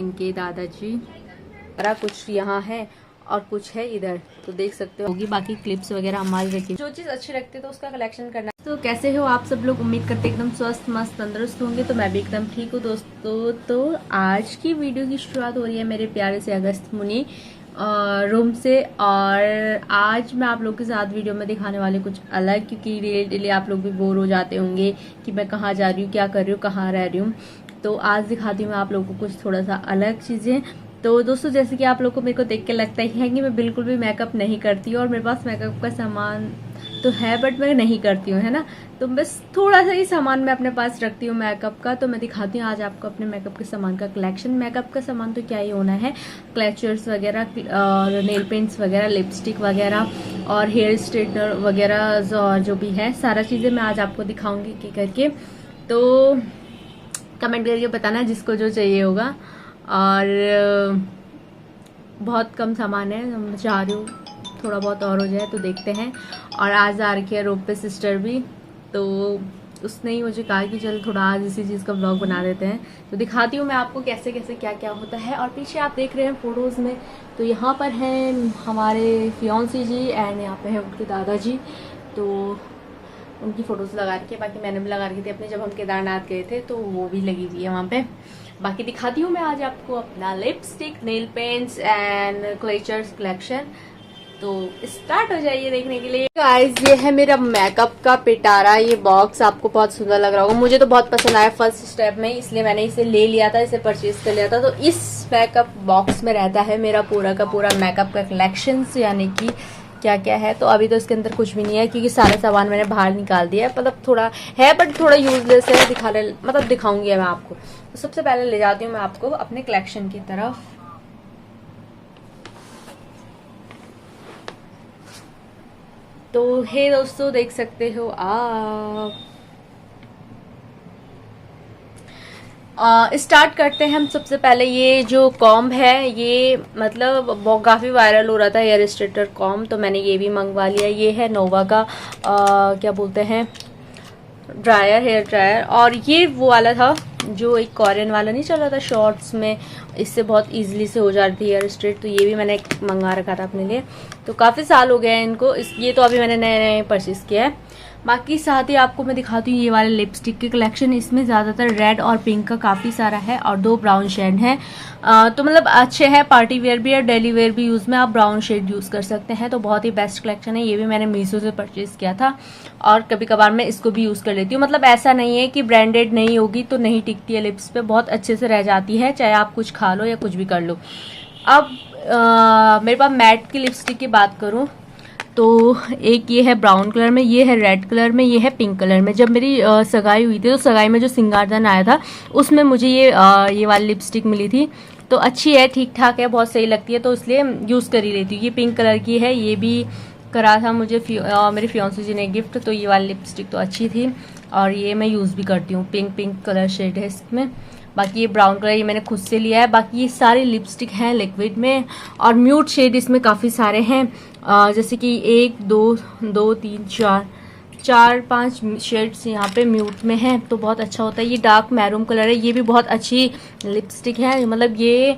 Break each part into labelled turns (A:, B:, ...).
A: इनके दादाजी। सारा कुछ यहाँ है और कुछ है इधर, तो देख सकते होगी। बाकी क्लिप्स वगैरह हमारी रखी, जो चीज़ अच्छी लगती है तो उसका कलेक्शन करना। तो कैसे हो आप सब लोग? उम्मीद करते एकदम स्वस्थ मस्त तंदुरुस्त होंगे। तो मैं भी एकदम ठीक हूँ दोस्तों। तो आज की वीडियो की शुरुआत हो रही है मेरे प्यारे से अगस्त मुनि रूम से। और आज मैं आप लोग के साथ वीडियो में दिखाने वाली कुछ अलग, क्योंकि डेली आप लोग भी बोर हो जाते होंगे कि मैं कहाँ जा रही हूँ, क्या कर रही हूँ, कहाँ रह रही हूँ। तो आज दिखाती हूँ मैं आप लोगों को कुछ थोड़ा सा अलग चीज़ें। तो दोस्तों, जैसे कि आप लोग को मेरे को देख के लगता ही है कि मैं बिल्कुल भी मेकअप नहीं करती हूँ, और मेरे पास मेकअप का सामान तो है बट मैं नहीं करती हूँ, है ना। तो बस थोड़ा सा ही सामान मैं अपने पास रखती हूँ मेकअप का। तो मैं दिखाती हूँ आज आपको अपने मेकअप के सामान का कलेक्शन। मेकअप का सामान तो क्या ही होना है, क्लचर्स वगैरह, नेल पेंट्स वगैरह, लिपस्टिक वगैरह और हेयर स्ट्रेटनर वगैरह, और जो भी है सारा चीज़ें मैं आज आपको दिखाऊंगी कि करके। तो कमेंट करके बताना जिसको जो चाहिए होगा। और बहुत कम सामान है, मैं चाह रही हूँ थोड़ा बहुत और हो जाए, तो देखते हैं। और आज आ रखी है रोप पे सिस्टर भी, तो उसने ही मुझे कहा कि चल थोड़ा आज इसी चीज़ का ब्लॉग बना देते हैं। तो दिखाती हूँ मैं आपको कैसे कैसे क्या क्या होता है। और पीछे आप देख रहे हैं फोटोज़ में, तो यहाँ पर हैं हमारे फियांसी जी एंड यहाँ पे है उनके दादाजी। तो उनकी फ़ोटोज़ लगा रखी है, बाकी मैंने भी लगा रखी थी अपने, जब हम केदारनाथ गए थे तो वो भी लगी हुई है वहाँ पे। बाकी दिखाती हूँ मैं आज आपको अपना lipstick, nail paints and clutchers collection. तो स्टार्ट हो जाइए देखने के लिए। गाइस, ये है मेरा मेकअप का पिटारा। ये बॉक्स आपको बहुत सुंदर लग रहा होगा, मुझे तो बहुत पसंद आया फर्स्ट स्टेप में, इसलिए मैंने इसे ले लिया था, इसे परचेज कर लिया था। तो इस मेकअप बॉक्स में रहता है मेरा पूरा का पूरा मेकअप का कलेक्शन, यानी कि क्या क्या है। तो अभी तो इसके अंदर कुछ भी नहीं है, क्योंकि सारा सामान मैंने बाहर निकाल दिया है। मतलब थोड़ा है बट थोड़ा यूजलेस है, मतलब दिखाऊंगी मैं आपको। तो सबसे पहले ले जाती हूँ मैं आपको अपने कलेक्शन की तरफ। तो हे दोस्तों, देख सकते हो आप। स्टार्ट करते हैं हम। सबसे पहले ये जो कॉम्ब है, ये मतलब काफ़ी वायरल हो रहा था, हेयर स्ट्रेटर कॉम्ब, तो मैंने ये भी मंगवा लिया। ये है नोवा का क्या बोलते हैं, ड्रायर, हेयर ड्रायर। और ये वो वाला था जो एक कोरियन वाला नहीं चल रहा था शॉर्ट्स में, इससे बहुत इजीली से हो जाती है हेयर स्ट्रेट। तो ये भी मैंने मंगा रखा था अपने लिए, तो काफ़ी साल हो गए हैं इनको। ये तो अभी मैंने नए नए परचेज़ किया है। बाकी साथ ही आपको मैं दिखाती हूँ ये वाले लिपस्टिक के कलेक्शन। इसमें ज़्यादातर रेड और पिंक का काफ़ी सारा है, और 2 ब्राउन शेड हैं। तो मतलब अच्छे हैं, पार्टी वेयर भी और डेली वेयर भी यूज़ में आप ब्राउन शेड यूज़ कर सकते हैं। तो बहुत ही बेस्ट कलेक्शन है। ये भी मैंने मीशो से परचेज़ किया था, और कभी कभार मैं इसको भी यूज़ कर लेती हूँ। मतलब ऐसा नहीं है कि ब्रांडेड नहीं होगी तो नहीं टिकती है लिप्स पे, बहुत अच्छे से रह जाती है, चाहे आप कुछ खा लो या कुछ भी कर लो। अब मेरे पास मैट की लिपस्टिक की बात करूँ तो एक ये है ब्राउन कलर में, ये है रेड कलर में, ये है पिंक कलर में। जब मेरी सगाई हुई थी तो सगाई में जो सिंगारदान आया था उसमें मुझे ये वाली लिपस्टिक मिली थी। तो अच्छी है, ठीक ठाक है, बहुत सही लगती है, तो इसलिए यूज़ कर ही लेती हूँ। ये पिंक कलर की है, ये भी करा था मुझे मेरे फियांसे जी ने गिफ्ट। तो ये वाली लिपस्टिक तो अच्छी थी, और ये मैं यूज़ भी करती हूँ। पिंक कलर शेड है इसमें। बाकी ये ब्राउन कलर ये मैंने खुद से लिया है। बाकी ये सारी लिपस्टिक हैं लिक्विड में, और म्यूट शेड इसमें काफ़ी सारे हैं, जैसे कि 1 2 2 3 4 5 शेड्स यहाँ पे म्यूट में हैं, तो बहुत अच्छा होता है। ये डार्क मैरून कलर है, ये भी बहुत अच्छी लिपस्टिक है। मतलब ये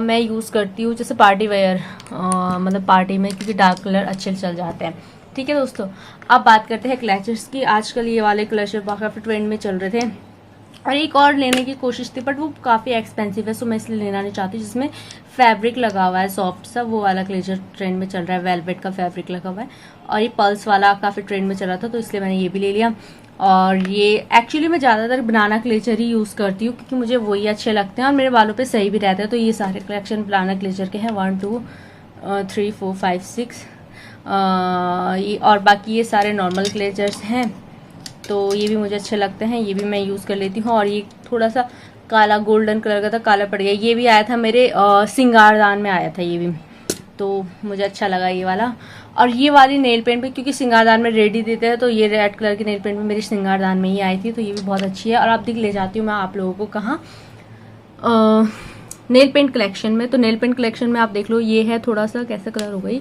A: मैं यूज़ करती हूँ जैसे पार्टी वेयर, मतलब पार्टी में, क्योंकि डार्क कलर अच्छे चल जाते हैं। ठीक है दोस्तों, अब बात करते हैं क्लचर्स की। आजकल ये वाले क्लचर काफ़ी ट्रेंड में चल रहे थे, और एक और लेने की कोशिश थी बट वो काफ़ी एक्सपेंसिव है, सो मैं इसलिए लेना नहीं चाहती। जिसमें फैब्रिक लगा हुआ है सॉफ्ट सा, वो वाला क्लेचर ट्रेंड में चल रहा है, वेलवेट का फैब्रिक लगा हुआ है, और ये पल्स वाला काफ़ी ट्रेंड में चल रहा था, तो इसलिए मैंने ये भी ले लिया। और ये एक्चुअली मैं ज़्यादातर बनाना क्लेचर ही यूज़ करती हूँ, क्योंकि मुझे वही अच्छे लगते हैं और मेरे बालों पर सही भी रहते हैं। तो ये सारे कलेक्शन बनाना क्लेचर के हैं, 1 2 3 4 5 6, और बाकी ये सारे नॉर्मल क्लेचर्स हैं, तो ये भी मुझे अच्छे लगते हैं, ये भी मैं यूज़ कर लेती हूँ। और ये थोड़ा सा काला गोल्डन कलर का था, काला पड़ गया, ये भी आया था मेरे सिंगारदान में आया था ये भी, तो मुझे अच्छा लगा ये वाला। और ये वाली नेल पेंट भी, क्योंकि सिंगारदान में रेडी देते हैं, तो ये रेड कलर की नेल पेंट भी मेरी सिंगारदान में ही आई थी, तो ये भी बहुत अच्छी है। और अब ले जाती हूँ मैं आप लोगों को कहाँ, नेल पेंट कलेक्शन में। तो नेल पेंट कलेक्शन में आप देख लो, ये है थोड़ा सा कैसा कलर हो गई,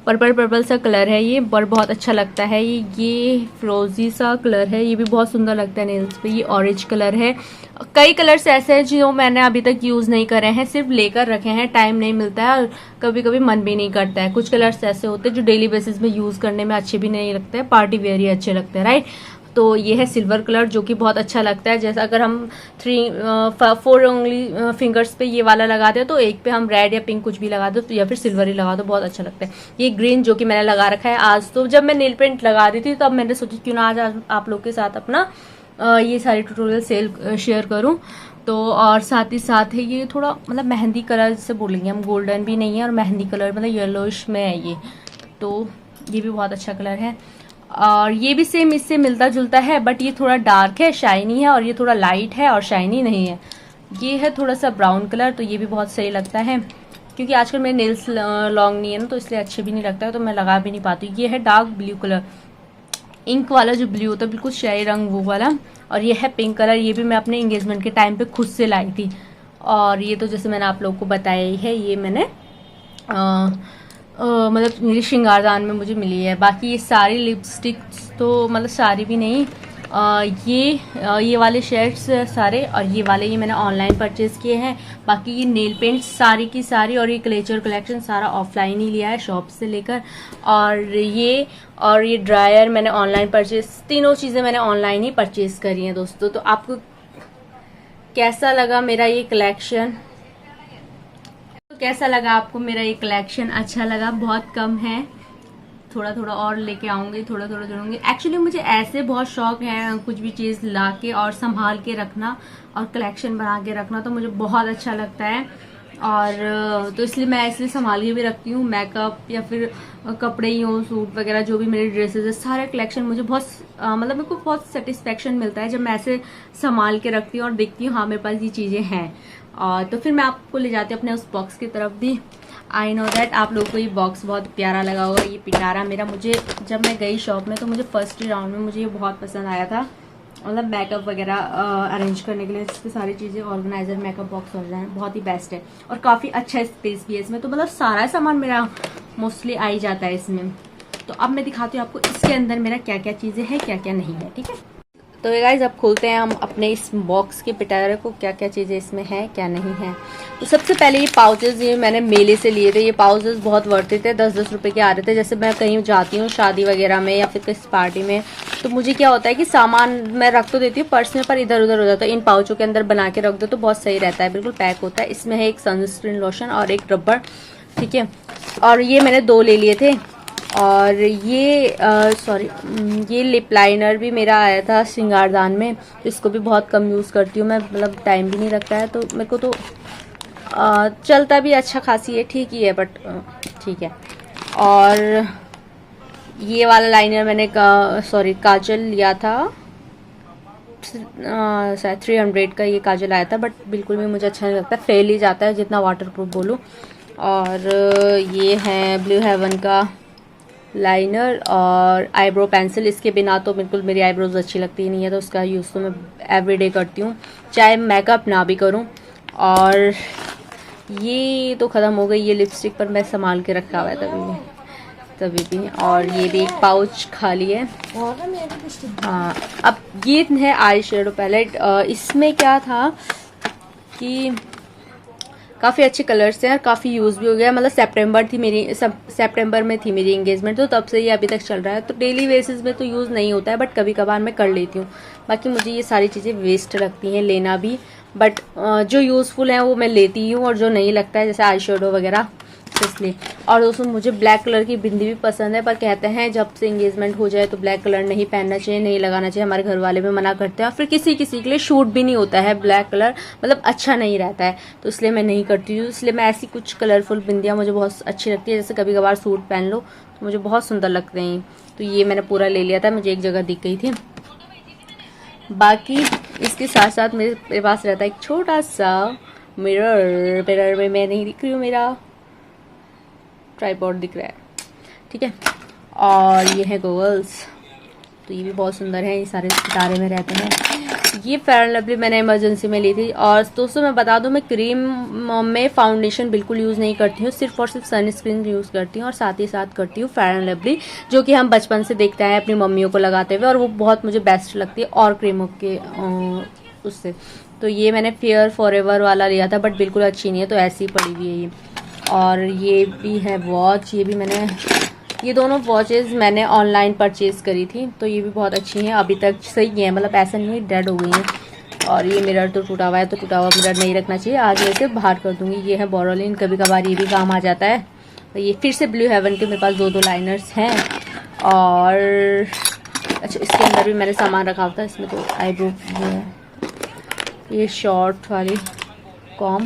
A: पर्पल सा कलर है ये, पर बहुत अच्छा लगता है ये फ्रोजी सा कलर है, ये भी बहुत सुंदर लगता है नेल्स पे। ये ऑरेंज कलर है। कई कलर्स ऐसे हैं जो मैंने अभी तक यूज़ नहीं करे हैं, सिर्फ लेकर रखे हैं, टाइम नहीं मिलता है और कभी कभी मन भी नहीं करता है। कुछ कलर्स ऐसे होते हैं जो डेली बेसिस में यूज़ करने में अच्छे भी नहीं लगते हैं, पार्टी वेयर ही अच्छे लगते हैं, राइट। तो ये है सिल्वर कलर जो कि बहुत अच्छा लगता है। जैसा अगर हम 4 उंगली फिंगर्स पे ये वाला लगा दे तो एक पे हम रेड या पिंक कुछ भी लगा दो तो या फिर सिल्वर ही लगा दो, बहुत अच्छा लगता है। ये ग्रीन जो कि मैंने लगा रखा है आज। तो जब मैं नेल पेंट लगा रही थी तब मैंने सोची क्यों ना आज आप लोग के साथ अपना ये सारी ट्यूटोरियल शेयर करूं। तो और साथ ही साथ है ये थोड़ा मतलब मेहंदी कलर जिसे बोलेंगे हम, गोल्डन भी नहीं है और मेहंदी कलर मतलब येलोइश में है ये। तो ये भी बहुत अच्छा कलर है और ये भी सेम इससे मिलता जुलता है, बट ये थोड़ा डार्क है, शाइनी है, और ये थोड़ा लाइट है और शाइनी नहीं है। ये है थोड़ा सा ब्राउन कलर, तो ये भी बहुत सही लगता है क्योंकि आजकल मेरे नेल्स लॉन्ग नहीं है ना, तो इसलिए अच्छे भी नहीं लगता है, तो मैं लगा भी नहीं पाती। ये है डार्क ब्लू कलर, इंक वाला जो ब्लू होता है, बिल्कुल शाही रंग वो वाला। और ये है पिंक कलर, ये भी मैं अपने एंगेजमेंट के टाइम पे खुद से लाई थी। और ये तो जैसे मैंने आप लोगों को बताया ही है, ये मैंने मतलब मेरी श्रृंगारदान में मुझे मिली है। बाकी ये सारी लिपस्टिक्स तो मतलब सारी भी नहीं, ये वाले शेड्स सारे और ये वाले ये मैंने ऑनलाइन परचेज़ किए हैं। बाकी ये नेल पेंट सारी की सारी और ये क्लेचर कलेक्शन सारा ऑफलाइन ही लिया है शॉप से लेकर। और ये ड्रायर मैंने ऑनलाइन परचेज, तीनों चीज़ें मैंने ऑनलाइन ही परचेज़ करी हैं दोस्तों। तो आपको कैसा लगा मेरा ये कलेक्शन? कैसा लगा आपको मेरा ये कलेक्शन? अच्छा लगा? बहुत कम है, थोड़ा थोड़ा और लेके आऊंगी, थोड़ा थोड़ा जोड़ूंगी। एक्चुअली मुझे ऐसे बहुत शौक है कुछ भी चीज़ लाके और संभाल के रखना और कलेक्शन बना के रखना, तो मुझे बहुत अच्छा लगता है। और तो इसलिए मैं इसलिए संभाल के भी रखती हूँ। मेकअप या फिर कपड़े ही हो, सूट वगैरह जो भी मेरे ड्रेसेस है, सारे कलेक्शन मुझे बहुत मतलब मेरे को बहुत सेटिस्फेक्शन मिलता है जब मैं ऐसे संभाल के रखती हूँ और देखती हूँ हाँ मेरे पास ये चीज़ें हैं। और तो फिर मैं आपको ले जाती हूँ अपने उस बॉक्स की तरफ भी। आई नो दैट आप लोगों को ये बॉक्स बहुत प्यारा लगा होगा। ये पिटारा मेरा, मुझे जब मैं गई शॉप में तो मुझे फर्स्ट राउंड में मुझे ये बहुत पसंद आया था, मतलब मेकअप वगैरह अरेंज करने के लिए इसकी सारी चीज़ें, ऑर्गेनाइजर, मेकअप बॉक्स और बहुत ही बेस्ट है और काफ़ी अच्छा स्पेस भी है इसमें। तो मतलब सारा सामान मेरा मोस्टली आ ही जाता है इसमें। तो अब मैं दिखाती हूँ आपको इसके अंदर मेरा क्या क्या चीज़ें हैं, क्या क्या नहीं है, ठीक है। तो ये गाइस अब खोलते हैं हम अपने इस बॉक्स के पिटारे को, क्या क्या चीज़ें इसमें है क्या नहीं है। तो सबसे पहले ये पाउचेस, ये मैंने मेले से लिए थे। ये पाउचेस बहुत वर्थ थे, 10-10 रुपए के आ रहे थे। जैसे मैं कहीं जाती हूँ शादी वगैरह में या फिर किसी पार्टी में, तो मुझे क्या होता है कि सामान मैं रख तो देती हूँ पर्स में, पर इधर उधर हो जाता है। इन पाउचों के अंदर बना के रख दो तो बहुत सही रहता है, बिल्कुल पैक होता है। इसमें है एक सनस्क्रीन लोशन और एक रबर, ठीक है। और ये मैंने 2 ले लिए थे। और ये ये लिप लाइनर भी मेरा आया था श्रृंगारदान में, इसको भी बहुत कम यूज़ करती हूँ मैं, मतलब टाइम भी नहीं लगता है तो मेरे को तो चलता भी अच्छा खासी है, ठीक ही है, बट ठीक है। और ये वाला लाइनर मैंने काजल लिया था, शायद 300 का ये काजल आया था, बट बिल्कुल भी मुझे अच्छा नहीं लगता, फेल ही जाता है जितना वाटरप्रूफ बोलूँ। और ये है ब्लू हेवन का लाइनर और आईब्रो पेंसिल। इसके बिना तो बिल्कुल मेरी आईब्रोज अच्छी लगती नहीं है, तो उसका यूज़ तो मैं एवरीडे करती हूँ चाहे मेकअप ना भी करूँ। और ये तो ख़त्म हो गई, ये लिपस्टिक पर मैं संभाल के रखा हुआ है तभी भी। और ये भी एक पाउच खाली है। हाँ, अब ये है आई शेडो पैलेट। इसमें क्या था कि काफ़ी अच्छे कलर्स हैं और काफ़ी यूज़ भी हो गया, मतलब सितंबर में थी मेरी एंगेजमेंट, तो तब से ये अभी तक चल रहा है। तो डेली बेसिस में तो यूज़ नहीं होता है, बट कभी कभार मैं कर लेती हूँ। बाकी मुझे ये सारी चीज़ें वेस्ट लगती हैं लेना भी, बट जो यूज़फुल हैं वो मैं लेती हूँ और जो नहीं लगता है जैसे आई शेडो वगैरह, इसलिए। और दोस्तों मुझे ब्लैक कलर की बिंदी भी पसंद है, पर कहते हैं जब से एंगेजमेंट हो जाए तो ब्लैक कलर नहीं पहनना चाहिए, नहीं लगाना चाहिए, हमारे घर वाले भी मना करते हैं। और फिर किसी किसी के लिए शूट भी नहीं होता है ब्लैक कलर, मतलब अच्छा नहीं रहता है, तो इसलिए मैं नहीं करती हूँ। इसलिए मैं ऐसी कुछ कलरफुल बिंदियाँ मुझे बहुत अच्छी लगती है, जैसे कभी कभार सूट पहन लो तो मुझे बहुत सुंदर लगते हैं। तो ये मैंने पूरा ले लिया था, मुझे एक जगह दिख गई थी। बाकी इसके साथ साथ मेरे पास रहता है एक छोटा सा मिरर में मैं नहीं दिख रही हूँ, मेरा ट्राइपॉड दिख रहा है, ठीक है। और ये है गॉगल्स, तो ये भी बहुत सुंदर है, ये सारे सितारे में रहते हैं। ये फेयर एंड लवली मैंने इमरजेंसी में ली थी। और दोस्तों मैं बता दूं, मैं क्रीम में फाउंडेशन बिल्कुल यूज़ नहीं करती हूँ, सिर्फ और सिर्फ सनस्क्रीन यूज़ करती हूँ और साथ ही साथ करती हूँ फेयर एंड लवली, जो कि हम बचपन से देखते हैं अपनी मम्मियों को लगाते हुए, और वो बहुत मुझे बेस्ट लगती है और क्रीमों के उससे। तो ये मैंने फेयर फॉरएवर वाला लिया था, बट बिल्कुल अच्छी नहीं है, तो ऐसी ही पड़ी हुई है ये। और ये भी है वॉच, ये भी मैंने, ये दोनों वॉचेस मैंने ऑनलाइन परचेज करी थी, तो ये भी बहुत अच्छी हैं, अभी तक सही है, मतलब ऐसा नहीं है डेड हो गई हैं। और ये मिरर तो टूटा हुआ है, तो टूटा हुआ मिरर नहीं रखना चाहिए, आज मैं इसे बाहर कर दूंगी। ये है बोरोलिन, कभी कभार ये भी काम आ जाता है। तो ये फिर से ब्लू हेवन के मेरे पास दो लाइनर्स हैं। और अच्छा, इसके अंदर भी मैंने सामान रखा हुआ था, इसमें तो आईब्रो है, ये शॉर्ट वाली कॉम।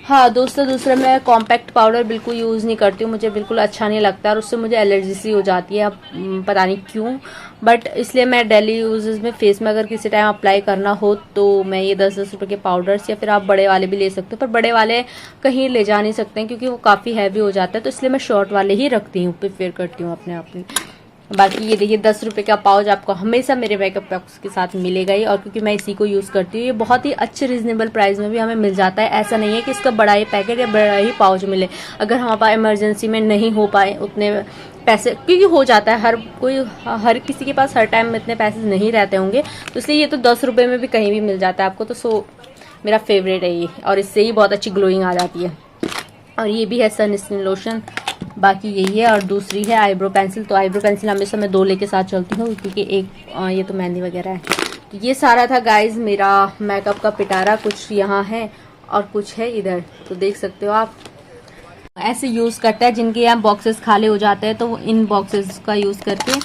A: हाँ दोस्तों, दूसरा मैं कॉम्पैक्ट पाउडर बिल्कुल यूज़ नहीं करती हूँ, मुझे बिल्कुल अच्छा नहीं लगता और उससे मुझे एलर्जी सी हो जाती है, अब पता नहीं क्यों, बट इसलिए मैं डेली यूजेस में फेस में अगर किसी टाइम अप्लाई करना हो तो मैं ये 10-10 रुपये के पाउडर्स, या फिर आप बड़े वाले भी ले सकते हो, पर बड़े वाले कहीं ले जा नहीं सकते हैं क्योंकि वो काफ़ी हैवी हो जाता है, तो इसलिए मैं शॉर्ट वाले ही रखती हूँ, प्रेफर करती हूँ अपने आप में। बाकी ये देखिए 10 रुपये का पाउच आपको हमेशा मेरे मेकअप बॉक्स के साथ मिलेगा ही, और क्योंकि मैं इसी को यूज़ करती हूँ, ये बहुत ही अच्छे रीजनेबल प्राइस में भी हमें मिल जाता है। ऐसा नहीं है कि इसका बड़ा ही पैकेट या बड़ा ही पाउच मिले, अगर हमारे पास इमरजेंसी में नहीं हो पाए उतने पैसे, क्योंकि हो जाता है, हर किसी के पास हर टाइम में इतने पैसे नहीं रहते होंगे, तो इसलिए ये तो 10 रुपये में भी कहीं भी मिल जाता है आपको, तो मेरा फेवरेट है ये, और इससे ही बहुत अच्छी ग्लोइंग आ जाती है। और ये भी है सनस्क्रीन लोशन, बाकी यही है। और दूसरी है आईब्रो पेंसिल, तो आईब्रो पेंसिल हमेशा मैं 2 लेके साथ चलती हूँ, क्योंकि एक ये तो मेहंदी वगैरह है। तो ये सारा था गाइज मेरा मेकअप का पिटारा, कुछ यहाँ है और कुछ है इधर, तो देख सकते हो आप। ऐसे यूज़ करता है, जिनके यहाँ बॉक्सेस खाली हो जाते हैं तो वो इन बॉक्सेस का यूज़ करके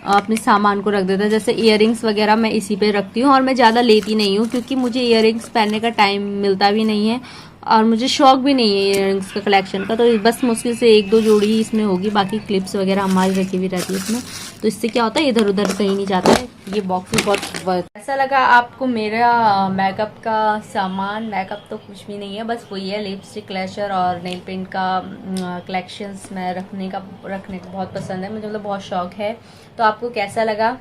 A: अपने सामान को रख देता है। जैसे इयररिंग्स वगैरह मैं इसी पे रखती हूँ, और मैं ज़्यादा लेती नहीं हूँ क्योंकि मुझे इयररिंग्स पहनने का टाइम मिलता भी नहीं है और मुझे शौक भी नहीं है इयररिंग्स का कलेक्शन का, तो बस मुश्किल से 1-2 जोड़ी ही इसमें होगी, बाकी क्लिप्स वगैरह हमारी रखी हुई रहती है इसमें, तो इससे क्या होता है इधर उधर कहीं नहीं जाता है। ये बॉक्स भी बहुत वर्थ। ऐसा लगा आपको मेरा मेकअप का सामान, मेकअप तो कुछ भी नहीं है, बस वही है लिपस्टिक, क्लैशर और नेल पेंट का कलेक्शंस मैं रखने का बहुत पसंद है मुझे, मतलब बहुत शौक है। तो आपको कैसा लगा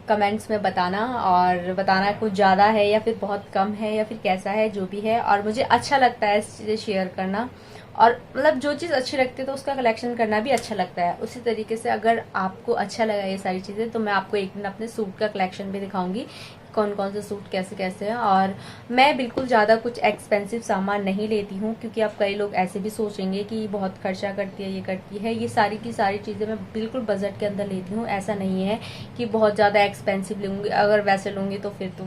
A: कमेंट्स में बताना, और बताना कुछ ज़्यादा है या फिर बहुत कम है या फिर कैसा है, जो भी है। और मुझे अच्छा लगता है इस चीज़ें शेयर करना, और मतलब जो चीज़ अच्छी लगती है तो उसका कलेक्शन करना भी अच्छा लगता है। उसी तरीके से अगर आपको अच्छा लगा ये सारी चीज़ें, तो मैं आपको एक दिन अपने सूट का कलेक्शन भी दिखाऊंगी, कौन कौन से सूट कैसे कैसे हैं। और मैं बिल्कुल ज़्यादा कुछ एक्सपेंसिव सामान नहीं लेती हूँ, क्योंकि अब कई लोग ऐसे भी सोचेंगे कि बहुत खर्चा करती है, ये करती है। ये सारी की सारी चीज़ें मैं बिल्कुल बजट के अंदर लेती हूँ, ऐसा नहीं है कि बहुत ज़्यादा एक्सपेंसिव लूँगी, अगर वैसे लूँगी तो फिर तो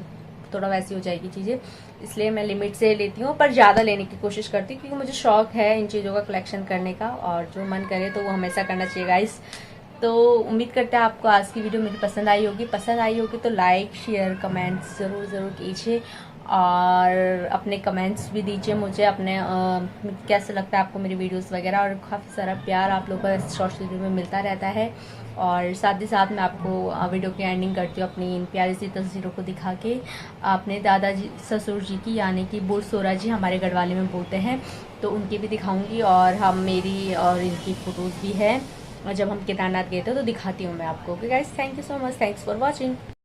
A: थोड़ा वैसी हो जाएगी चीज़ें, इसलिए मैं लिमिट से लेती हूँ, पर ज़्यादा लेने की कोशिश करती हूँ, क्योंकि मुझे शौक है इन चीज़ों का कलेक्शन करने का, और जो मन करे तो वो हमेशा करना चाहिए गाइस। तो उम्मीद करते हैं आपको आज की वीडियो मेरी पसंद आई होगी तो लाइक शेयर कमेंट्स ज़रूर कीजिए, और अपने कमेंट्स भी दीजिए मुझे, अपने कैसे लगता है आपको मेरी वीडियोस वगैरह, और काफ़ी सारा प्यार आप लोगों का शॉर्ट्स वीडियो में मिलता रहता है। और साथ ही साथ मैं आपको वीडियो की एंडिंग करती हूँ अपनी इन प्यारी सी तस्वीरों को दिखा के, अपने दादाजी ससुर जी की, यानी कि बुढ़ सोरा जी हमारे गढ़वाली में बोलते हैं, तो उनकी भी दिखाऊंगी, और हम मेरी और इनकी फ़ोटोज़ भी है, और जब हम केदारनाथ गए थे तो दिखाती हूँ मैं आपको। Okay guys, thank you so much, thanks for watching.